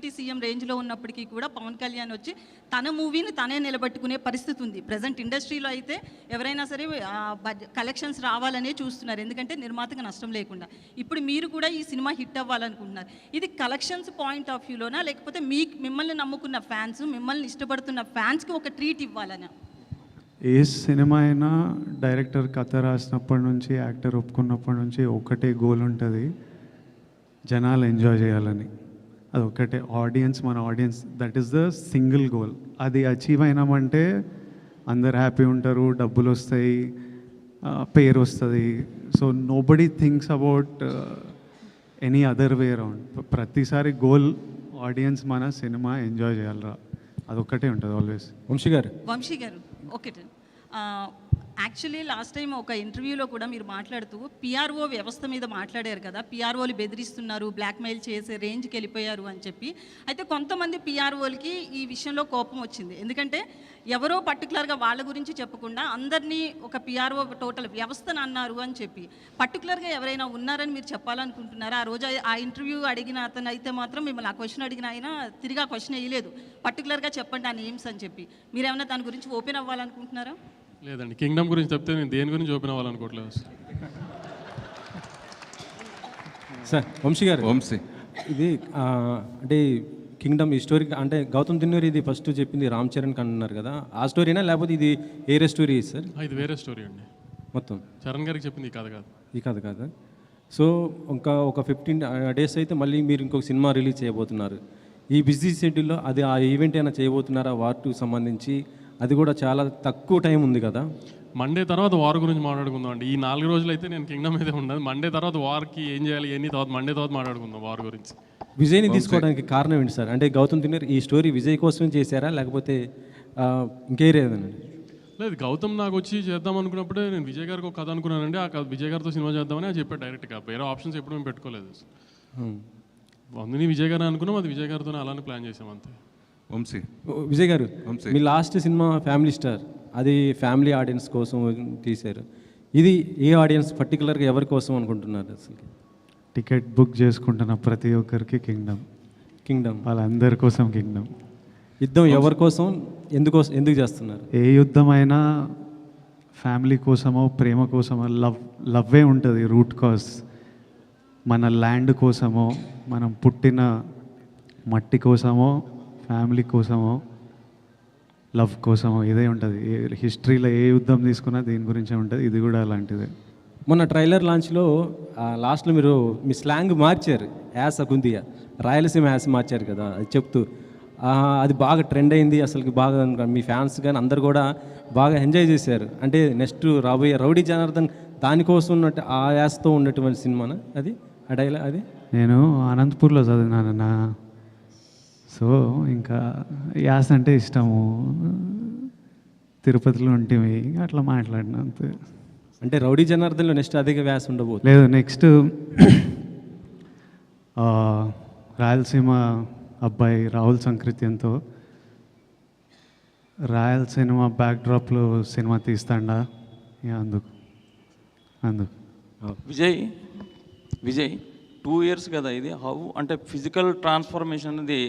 Deputy CM రేంజ్లో ఉన్నప్పటికీ కూడా పవన్ కళ్యాణ్ వచ్చి తన మూవీని తనే నిలబెట్టుకునే పరిస్థితి ఉంది. ప్రజెంట్ ఇండస్ట్రీలో అయితే ఎవరైనా సరే కలెక్షన్స్ రావాలనే చూస్తున్నారు, ఎందుకంటే నిర్మాతగా నష్టం లేకుండా. ఇప్పుడు మీరు కూడా ఈ సినిమా హిట్ అవ్వాలనుకుంటున్నారు. ఇది కలెక్షన్స్ పాయింట్ ఆఫ్ వ్యూలోనా, లేకపోతే మిమ్మల్ని నమ్ముకున్న ఫ్యాన్స్, మిమ్మల్ని ఇష్టపడుతున్న ఫ్యాన్స్కి ఒక ట్రీట్ ఇవ్వాలనా? ఏ సినిమా అయినా డైరెక్టర్ కథ రాసినప్పటి నుంచి, యాక్టర్ ఒప్పుకున్నప్పటి నుంచి ఒకటే గోల్ ఉంటుంది, జనాలు ఎంజాయ్ చేయాలని. అది ఒకటే మన audience, that is the single goal. అది అచీవ్ అయినామంటే అందరు హ్యాపీ ఉంటారు, డబ్బులు వస్తాయి, పేరు వస్తుంది. So nobody thinks about any other way around. ప్రతిసారి గోల్ ఆడియన్స్ మన సినిమా ఎంజాయ్ చేయాలరా, అదొక్కటే ఉంటుంది ఆల్వేస్. వంశీ గారు ఓకే. యాక్చువల్లీ లాస్ట్ టైం ఒక ఇంటర్వ్యూలో కూడా మీరు మాట్లాడుతూ పిఆర్ఓ వ్యవస్థ మీద మాట్లాడారు కదా, పిఆర్ఓలు బెదిరిస్తున్నారు, బ్లాక్మెయిల్ చేసే రేంజ్కి వెళ్ళిపోయారు అని చెప్పి. అయితే కొంతమంది పిఆర్ఓలకి ఈ విషయంలో కోపం వచ్చింది, ఎందుకంటే ఎవరో పర్టికులర్గా వాళ్ళ గురించి చెప్పకుండా అందరినీ ఒక పిఆర్ఓ టోటల్ వ్యవస్థను అన్నారు అని చెప్పి. పర్టికులర్గా ఎవరైనా ఉన్నారని మీరు చెప్పాలనుకుంటున్నారా? ఆ రోజు ఆ ఇంటర్వ్యూ అడిగిన అతను అయితే మాత్రం మిమ్మల్ని ఆ క్వశ్చన్ అడిగిన ఆయన తిరిగి ఆ క్వశ్చన్ వేయలేదు, పర్టికులర్గా చెప్పండి ఆ నేమ్స్ అని చెప్పి. మీరేమైనా దాని గురించి ఓపెన్ అవ్వాలనుకుంటున్నారా? లేదండి, కింగ్డమ్ గురించి చెప్తే నేను దేని గురించి ఓపెన్ అవ్వాలనుకోవట్లేదు సార్. వంశీ గారు, ఇది అంటే కింగ్డమ్ ఈ స్టోరీ అంటే గౌతమ్ దిన్నూరి ఇది ఫస్ట్ చెప్పింది రామ్ చరణ్కి అంటున్నారు కదా, ఆ స్టోరీనా లేకపోతే ఇది వేరే స్టోరీ సార్? ఇది వేరే స్టోరీ అండి. మొత్తం చరణ్ గారికి చెప్పింది ఈ కథ కాదు. ఈ కథ కాదు. సో ఒక 15 days అయితే మళ్ళీ మీరు ఇంకొక సినిమా రిలీజ్ చేయబోతున్నారు. ఈ బిజీ షెడ్యూల్లో అది ఆ ఈవెంట్ అయినా చేయబోతున్నారా వార్ 2 సంబంధించి? అది కూడా చాలా తక్కువ టైం ఉంది కదా. మండే తర్వాత వార్ గురించి మాట్లాడుకుందాం అండి. ఈ 4 రోజులు అయితే నేను కింగ్డమ్ అయితే ఉండదు. మండే తర్వాత వార్కి ఏం చేయాలి ఎన్ని తర్వాత మండే తర్వాత మాట్లాడుకుందాం వార్ గురించి. విజయ్ని తీసుకోవడానికి కారణం ఏంటి సార్? అంటే గౌతమ్ తిన్నర్ ఈ స్టోరీ విజయ్ కోసం చేశారా లేకపోతే ఇంకేరేదండి? లేదు, గౌతమ్ నాకు వచ్చి చేద్దాం అనుకున్నప్పుడే నేను విజయ్ గారికి ఒక కథ అనుకున్నానండి. ఆ విజయ్ గారితో సినిమా చేద్దామని అది చెప్పాడు డైరెక్ట్గా. వేరే ఆప్షన్స్ ఎప్పుడు మేము పెట్టుకోలేదు. అందుని విజయ్ గారు అనుకున్నాం, అది విజయ్ గారితో అలానే ప్లాన్ చేసాం అంతే. విజయ్ గారు, మీ లాస్ట్ సినిమా ఫ్యామిలీ స్టార్, అది ఫ్యామిలీ ఆడియన్స్ కోసం తీశారు. ఇది ఏ ఆడియన్స్ పర్టికులర్గా ఎవరి కోసం అనుకుంటున్నారు? అసలు టికెట్ బుక్ చేసుకుంటున్న ప్రతి ఒక్కరికి కింగ్డమ్ వాళ్ళందరి కోసం కింగ్డమ్. యుద్ధం ఎవరి కోసం, ఎందుకు చేస్తున్నారు? ఏ యుద్ధమైనా ఫ్యామిలీ కోసమో ప్రేమ కోసమో, లవ్వే ఉంటుంది రూట్ కాజ్. మన ల్యాండ్ కోసమో, మనం పుట్టిన మట్టి కోసమో, ఫ్యామిలీ కోసమో, లవ్ కోసమో ఇదే ఉంటుంది. హిస్టరీలో ఏ యుద్ధం తీసుకున్నా దీని గురించే ఉంటుంది. ఇది కూడా అలాంటిదే. మొన్న ట్రైలర్ లాంచ్లో లాస్ట్లో మీరు మీ స్లాంగ్ మార్చారు, యాస కుందియా రాయలసీమ యాస మార్చారు కదా, అది చెప్తూ అది బాగా ట్రెండ్ అయింది. అసలుకి బాగా మీ ఫ్యాన్స్ కానీ అందరు కూడా బాగా ఎంజాయ్ చేశారు. అంటే నెక్స్ట్ రాబోయే రౌడీ జనార్దన్ దానికోసం ఉన్నట్టు ఆ యాసతో ఉన్నటువంటి సినిమానా అది? ఆ డైలాగ్ అది నేను అనంతపూర్లో చదివినానన్నా, సో ఇంకా యాస అంటే ఇష్టము, తిరుపతిలో ఉంటేవి అట్లా మాట్లాడిన అంతే. అంటే రౌడీ జనార్దన్లో నెక్స్ట్ అధిక వ్యాస ఉండబోతుంది? లేదు, నెక్స్ట్ రాయలసీమ అబ్బాయి రాహుల్ సంకృత్యంతో రాయలసీమ బ్యాక్డ్రాప్లో సినిమా తీస్తాడా, అందుకు విజయ్ 2 years కదా ఇది. హౌ అంటే ఫిజికల్ ట్రాన్స్ఫర్మేషన్ అనేది